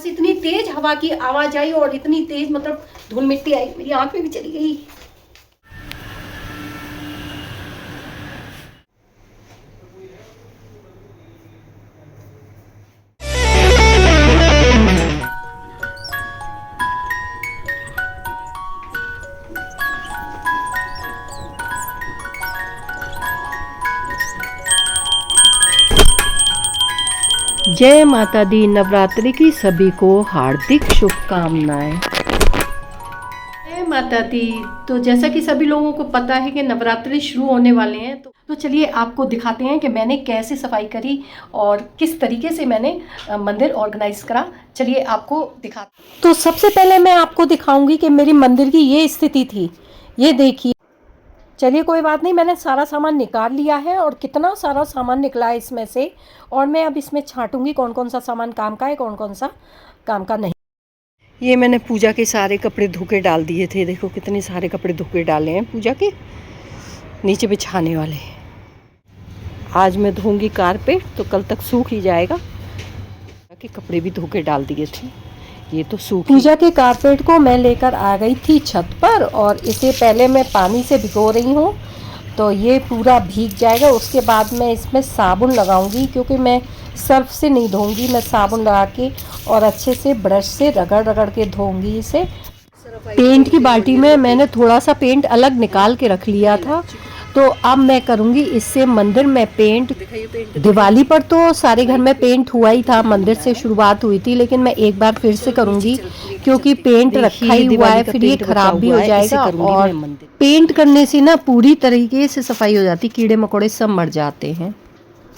से इतनी तेज हवा की आवाज आई और इतनी तेज मतलब धूल मिट्टी आई, मेरी आंख में भी चली गई। जय माता दी। नवरात्रि की सभी को हार्दिक शुभकामनाएं। जय माता दी। तो जैसा कि सभी लोगों को पता है कि नवरात्रि शुरू होने वाले हैं, तो चलिए आपको दिखाते हैं कि मैंने कैसे सफाई करी और किस तरीके से मैंने मंदिर ऑर्गेनाइज करा। चलिए आपको दिखाते। तो सबसे पहले मैं आपको दिखाऊंगी कि मेरी मंदिर की ये स्थिति थी, ये देखिए। चलिए कोई बात नहीं, मैंने सारा सामान निकाल लिया है और कितना सारा सामान निकला है इसमें से, और मैं अब इसमें छांटूंगी कौन कौन सा सामान काम का है, कौन कौन सा काम का नहीं। ये मैंने पूजा के सारे कपड़े धो के डाल दिए थे, देखो कितने सारे कपड़े धो के डाले हैं पूजा के नीचे बिछाने वाले। आज मैं धोऊंगी कारपेट, तो कल तक सूख ही जाएगा। के कपड़े भी धो के डाल दिए थे, ये तो सूख। पूजा के कारपेट को मैं लेकर आ गई थी छत पर, और इसे पहले मैं पानी से भिगो रही हूँ, तो ये पूरा भीग जाएगा। उसके बाद मैं इसमें साबुन लगाऊंगी, क्योंकि मैं सर्फ से नहीं धोऊंगी, मैं साबुन लगा के और अच्छे से ब्रश से रगड़ रगड़ के धोऊंगी इसे। पेंट की बाल्टी में मैंने थोड़ा सा पेंट अलग निकाल के रख लिया था, तो अब मैं करूंगी इससे मंदिर में पेंट। दिवाली पर तो सारे घर में पेंट हुआ ही था, मंदिर से शुरुआत हुई थी, लेकिन मैं एक बार फिर से करूंगी, क्योंकि पेंट रखा ही हुआ है, फिर ये खराब भी हो जाएगा। और पेंट करने से ना पूरी तरीके से सफाई हो जाती, कीड़े मकोड़े सब मर जाते हैं।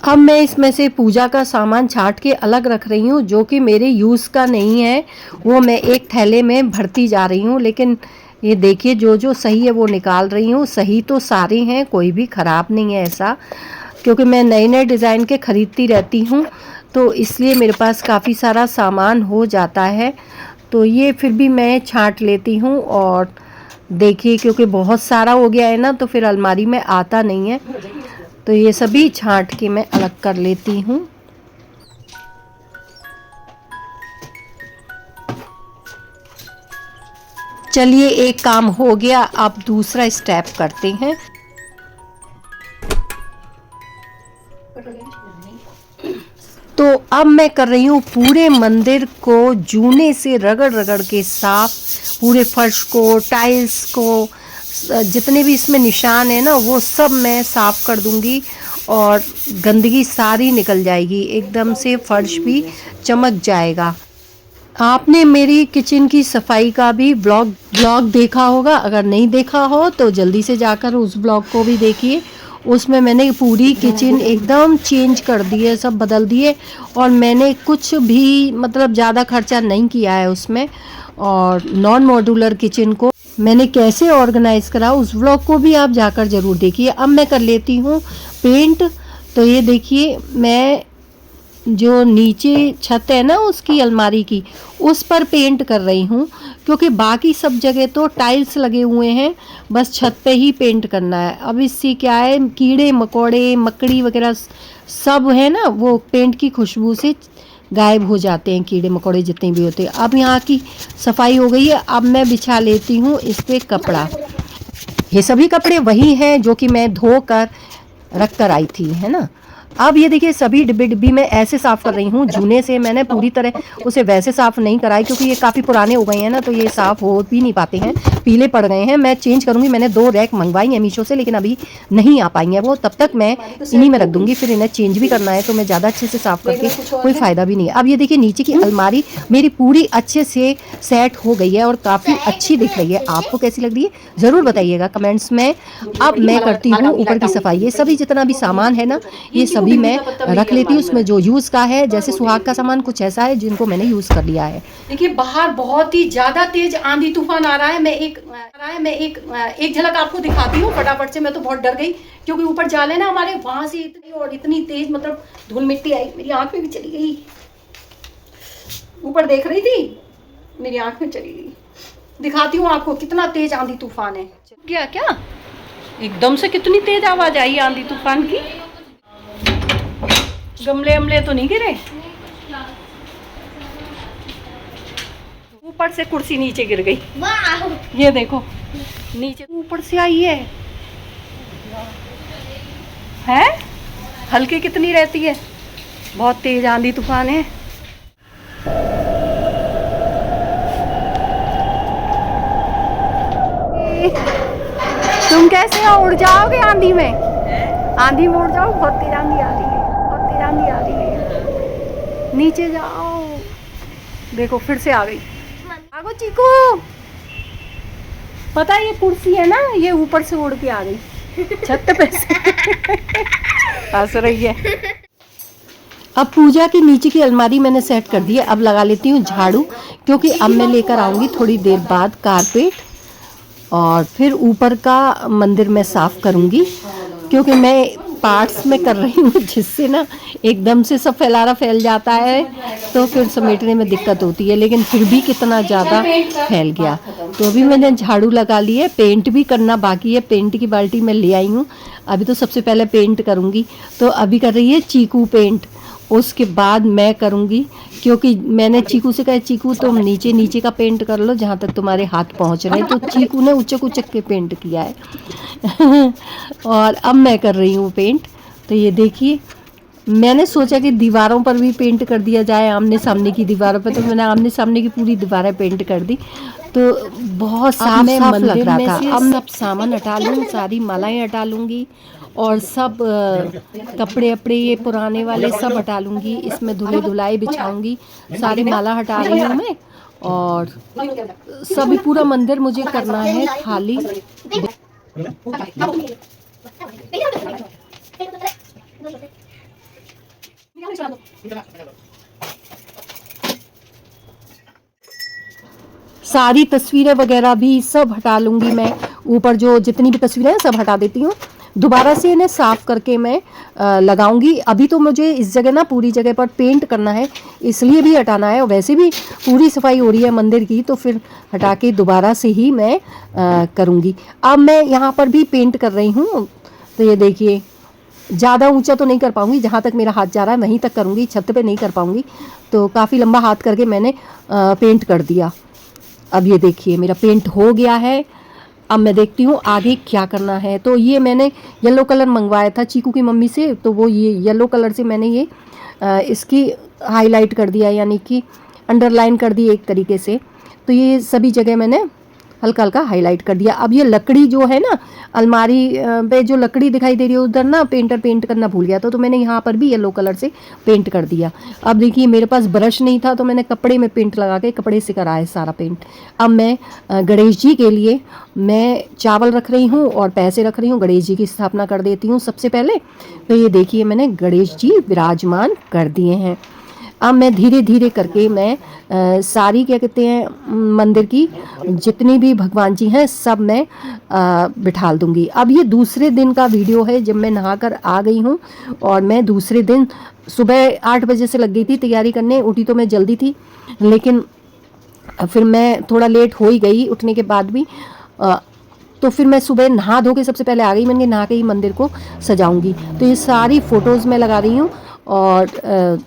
अब मैं इसमें से पूजा का सामान छांट के अलग रख रही हूँ, जो कि मेरे यूज़ का नहीं है, वो मैं एक थैले में भरती जा रही हूँ। लेकिन ये देखिए जो जो सही है वो निकाल रही हूँ। सही तो सारे हैं, कोई भी ख़राब नहीं है ऐसा, क्योंकि मैं नए नए डिज़ाइन के ख़रीदती रहती हूँ, तो इसलिए मेरे पास काफ़ी सारा सामान हो जाता है। तो ये फिर भी मैं छांट लेती हूँ, और देखिए क्योंकि बहुत सारा हो गया है ना, तो फिर अलमारी में आता नहीं है, तो ये सभी छांट के मैं अलग कर लेती हूँ। चलिए एक काम हो गया, अब दूसरा स्टेप करते हैं। तो अब मैं कर रही हूँ पूरे मंदिर को जूने से रगड़ रगड़ के साफ, पूरे फर्श को, टाइल्स को, जितने भी इसमें निशान है ना, वो सब मैं साफ कर दूंगी, और गंदगी सारी निकल जाएगी, एकदम से फर्श भी चमक जाएगा। आपने मेरी किचन की सफाई का भी ब्लॉग देखा होगा, अगर नहीं देखा हो तो जल्दी से जाकर उस ब्लॉग को भी देखिए। उसमें मैंने पूरी किचन एकदम चेंज कर दी है, सब बदल दिए, और मैंने कुछ भी मतलब ज़्यादा खर्चा नहीं किया है उसमें। और नॉन मॉड्यूलर किचन को मैंने कैसे ऑर्गेनाइज करा, उस व्लॉग को भी आप जाकर ज़रूर देखिए। अब मैं कर लेती हूँ पेंट। तो ये देखिए, मैं जो नीचे छत है ना उसकी अलमारी की, उस पर पेंट कर रही हूँ, क्योंकि बाकी सब जगह तो टाइल्स लगे हुए हैं, बस छत पे ही पेंट करना है। अब इससे क्या है, कीड़े मकोड़े, मकड़ी वगैरह सब है ना, वो पेंट की खुशबू से गायब हो जाते हैं, कीड़े मकोड़े जितने भी होते हैं। अब यहाँ की सफाई हो गई है, अब मैं बिछा लेती हूँ इस पे कपड़ा। ये सभी कपड़े वही हैं जो कि मैं धो कर रख कर आई थी, है ना। अब ये देखिए सभी डिब्बे डिब्बी मैं ऐसे साफ़ कर रही हूँ। जूने से मैंने पूरी तरह उसे वैसे साफ़ नहीं कराई, क्योंकि ये काफ़ी पुराने हो गए हैं ना, तो ये साफ़ हो भी नहीं पाते हैं, पीले पड़ गए हैं। मैं चेंज करूँगी, मैंने 2 रैक मंगवाई हैं मीशो से, लेकिन अभी नहीं आ पाई हैं वो, तब तक मैं इन्हीं में रख दूँगी। फिर इन्हें चेंज भी करना है, तो मैं ज़्यादा अच्छे से साफ़ करके कोई फ़ायदा भी नहीं है। अब ये देखिए नीचे की अलमारी मेरी पूरी अच्छे से सेट हो गई है और काफ़ी अच्छी दिख रही है। आपको कैसी लग रही है ज़रूर बताइएगा कमेंट्स में। अब मैं करती हूँ ऊपर की सफाई। ये सभी जितना भी सामान है ना, ये सभी मैं रख लेती हूँ। उसमें जो यूज़ का है, जैसे सुहाग का सामान कुछ ऐसा है जिनको मैंने यूज़ कर लिया है। देखिए बाहर बहुत ही ज़्यादा तेज आंधी तूफान आ रहा है। मैं एक झलक आपको दिखाती हूँ फटाफट से। मैं तो बहुत डर गई, क्योंकि ऊपर जाल है ना हमारे, वहाँ से इतनी तेज मतलब धूल मिट्टी आई, मेरी आँख में भी चली गई। ऊपर देख रही थी, मेरी आँख में चली गई। दिखाती हूँ आपको कितना तेज आंधी तूफान है। क्या एकदम से कितनी तेज आवाज़ आई आंधी तूफान की। गमले अमले तो नहीं गिरे। ऊपर से कुर्सी नीचे गिर गई। वाह! ये देखो नीचे ऊपर से आई है हल्की कितनी रहती है, बहुत तेज आंधी तूफान है। तुम कैसे हो, उड़ जाओगे आंधी में? आंधी में उड़ जाओ, बहुत तेज आंधी आ रही है, बहुत तेज आंधी आ रही है। नीचे जाओ, देखो फिर से आ गई। आगो चीकू, पता है ये कुर्सी है ना, ये ऊपर से उड़ के आ गई छत पे से हंस रही है। अब पूजा की नीचे की अलमारी मैंने सेट कर दी है। अब लगा लेती हूँ झाड़ू, क्योंकि अब मैं लेकर आऊंगी थोड़ी देर बाद कारपेट, और फिर ऊपर का मंदिर में साफ करूंगी, क्योंकि मैं पार्ट्स में कर रही हूँ, जिससे ना एकदम से सब फैलाना फैल जाता है तो फिर समेटने में दिक्कत होती है, लेकिन फिर भी कितना ज़्यादा फैल गया। तो अभी मैंने झाड़ू लगा ली है, पेंट भी करना बाकी है। पेंट की बाल्टी मैं ले आई हूँ, अभी तो सबसे पहले पेंट करूँगी। तो अभी कर रही है चीकू पेंट, उसके बाद मैं करूँगी, क्योंकि मैंने चीकू से कहा चीकू तुम नीचे नीचे का पेंट कर लो जहाँ तक तुम्हारे हाथ पहुँच रहे हैं, तो चीकू ने उचक उचक के पेंट किया है और अब मैं कर रही हूँ पेंट। तो ये देखिए, मैंने सोचा कि दीवारों पर भी पेंट कर दिया जाए, आमने सामने की दीवारों पर, तो मैंने आमने सामने की पूरी दीवारें पेंट कर दी, तो बहुत साफ साफ लग रहा था। अब सब सामान हटा लूँ, सारी मालाएं हटा लूँगी, और सब कपड़े अपड़े ये पुराने वाले सब हटा लूँगी, इसमें धुले धुलाई बिछाऊँगी, सारी माला हटा रही हूँ मैं, और सभी पूरा मंदिर मुझे करना है खाली। सारी तस्वीरें वगैरह भी सब हटा लूँगी मैं, ऊपर जो जितनी भी तस्वीरें हैं सब हटा देती हूँ, दोबारा से इन्हें साफ करके मैं लगाऊंगी। अभी तो मुझे इस जगह ना पूरी जगह पर पेंट करना है, इसलिए भी हटाना है, और वैसे भी पूरी सफाई हो रही है मंदिर की, तो फिर हटा के दोबारा से ही मैं करूँगी। अब मैं यहाँ पर भी पेंट कर रही हूँ, तो ये देखिए, ज़्यादा ऊंचा तो नहीं कर पाऊँगी, जहाँ तक मेरा हाथ जा रहा है वहीं तक करूँगी, छत पे नहीं कर पाऊँगी, तो काफ़ी लंबा हाथ करके मैंने पेंट कर दिया। अब ये देखिए मेरा पेंट हो गया है। अब मैं देखती हूँ आगे क्या करना है। तो ये मैंने येलो कलर मंगवाया था चीकू की मम्मी से, तो वो ये येलो कलर से मैंने ये इसकी हाईलाइट कर दिया, यानी कि अंडरलाइन कर दी एक तरीके से। तो ये सभी जगह मैंने हल्का हल्का हाईलाइट कर दिया। अब ये लकड़ी जो है ना, अलमारी पे जो लकड़ी दिखाई दे रही है, उधर ना पेंट करना भूल गया था, तो मैंने यहाँ पर भी येलो कलर से पेंट कर दिया। अब देखिए मेरे पास ब्रश नहीं था, तो मैंने कपड़े में पेंट लगा के कपड़े से करा है सारा पेंट। अब मैं गणेश जी के लिए मैं चावल रख रही हूँ और पैसे रख रही हूँ, गणेश जी की स्थापना कर देती हूँ सबसे पहले। तो ये देखिए मैंने गणेश जी विराजमान कर दिए हैं। अब मैं धीरे धीरे करके मैं सारी क्या कहते हैं मंदिर की जितनी भी भगवान जी हैं सब मैं बिठा दूंगी। अब ये दूसरे दिन का वीडियो है, जब मैं नहाकर आ गई हूँ, और मैं दूसरे दिन सुबह 8 बजे से लग गई थी तैयारी करने। उठी तो मैं जल्दी थी, लेकिन फिर मैं थोड़ा लेट हो ही गई उठने के बाद भी। तो फिर मैं सुबह नहा धो के सबसे पहले आ गई, मैंने नहा के ही मंदिर को सजाऊंगी। तो ये सारी फ़ोटोज़ मैं लगा रही हूँ, और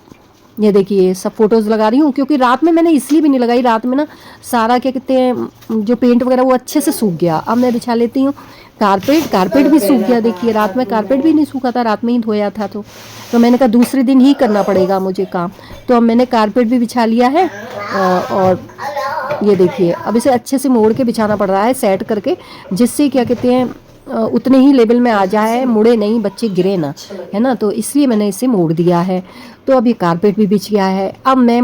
ये देखिए सब फोटोज़ लगा रही हूँ, क्योंकि रात में मैंने इसलिए भी नहीं लगाई, रात में ना सारा क्या कहते हैं जो पेंट वगैरह वो अच्छे से सूख गया। अब मैं बिछा लेती हूँ कारपेट भी सूख गया। देखिए रात में कारपेट भी नहीं सूखा था, रात में ही धोया था, तो मैंने कहा दूसरे दिन ही करना पड़ेगा मुझे काम। तो अब मैंने कारपेट भी बिछा लिया है, और ये देखिए अब इसे अच्छे से मोड़ के बिछाना पड़ रहा है सेट करके, जिससे क्या कहते हैं उतने ही लेवल में आ जाए, मुड़े नहीं, बच्चे गिरे ना, है ना। तो इसलिए मैंने इसे मोड़ दिया है। तो अब ये कारपेट भी बिछ गया है। अब मैं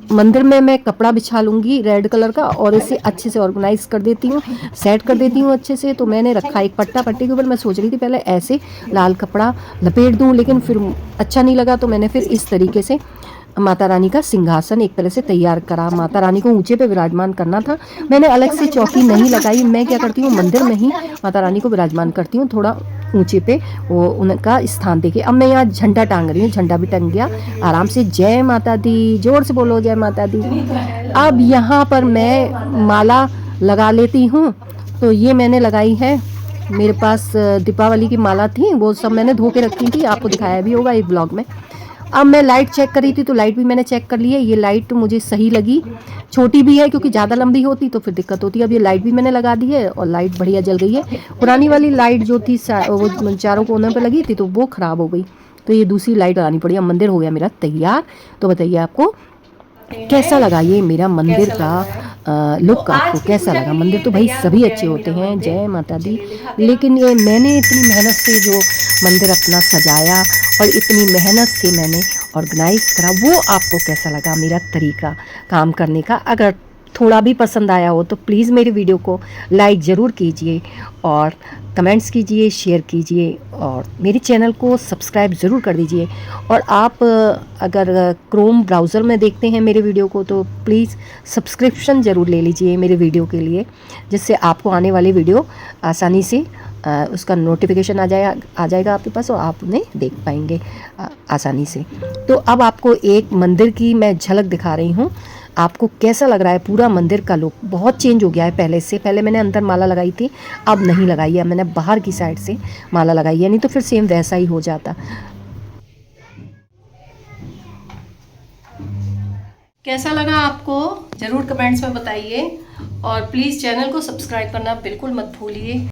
मंदिर में मैं कपड़ा बिछा लूँगी रेड कलर का, और इसे अच्छे से ऑर्गेनाइज कर देती हूँ, सेट कर देती हूँ अच्छे से। तो मैंने रखा एक पट्टे के ऊपर। मैं सोच रही थी पहले ऐसे लाल कपड़ा लपेट दूँ, लेकिन फिर अच्छा नहीं लगा, तो मैंने फिर इस तरीके से माता रानी का सिंहासन एक तरह से तैयार करा। माता रानी को ऊंचे पे विराजमान करना था, मैंने अलग से चौकी नहीं लगाई। मैं क्या करती हूँ मंदिर में ही माता रानी को विराजमान करती हूँ, थोड़ा ऊंचे पे वो उनका स्थान देके। अब मैं यहाँ झंडा टांग रही हूँ, झंडा भी टंग गया आराम से। जय माता दी, जोर से बोलो जय माता दी। अब यहाँ पर मैं माला लगा लेती हूँ। तो ये मैंने लगाई है, मेरे पास दीपावली की माला थी, वो सब मैंने धो के रखी थी, आपको दिखाया भी होगा एक ब्लॉग में। अब मैं लाइट चेक कर रही थी तो लाइट भी मैंने चेक कर ली है। ये लाइट मुझे सही लगी, छोटी भी है क्योंकि ज़्यादा लंबी होती तो फिर दिक्कत होती है। अब ये लाइट भी मैंने लगा दी है और लाइट बढ़िया जल गई है। पुरानी वाली लाइट जो थी वो चारों कोनों पे लगी थी तो वो ख़राब हो गई, तो ये दूसरी लाइट लगानी पड़ी। अब मंदिर हो गया मेरा तैयार। तो बताइए आपको कैसा लगा ये मेरा मंदिर का लुक, आपको कैसा लगा? मंदिर तो भाई सभी अच्छे होते हैं, जय माता दी, लेकिन ये मैंने इतनी मेहनत से जो मंदिर अपना सजाया और इतनी मेहनत से मैंने ऑर्गेनाइज करा, वो आपको कैसा लगा मेरा तरीका काम करने का? अगर थोड़ा भी पसंद आया हो तो प्लीज़ मेरी वीडियो को लाइक ज़रूर कीजिए और कमेंट्स कीजिए, शेयर कीजिए और मेरे चैनल को सब्सक्राइब ज़रूर कर दीजिए। और आप अगर क्रोम ब्राउज़र में देखते हैं मेरे वीडियो को तो प्लीज़ सब्सक्रिप्शन ज़रूर ले लीजिए मेरे वीडियो के लिए, जिससे आपको आने वाली वीडियो आसानी से उसका नोटिफिकेशन आ जाएगा आपके पास और आप उन्हें देख पाएंगे आसानी से। तो अब आपको एक मंदिर की मैं झलक दिखा रही हूँ। आपको कैसा लग रहा है पूरा मंदिर का लुक? बहुत चेंज हो गया है पहले से। पहले मैंने अंदर माला लगाई थी, अब नहीं लगाई है, मैंने बाहर की साइड से माला लगाई है, नहीं तो फिर सेम वैसा ही हो जाता। कैसा लगा आपको ज़रूर कमेंट्स में बताइए और प्लीज़ चैनल को सब्सक्राइब करना बिल्कुल मत भूलिए।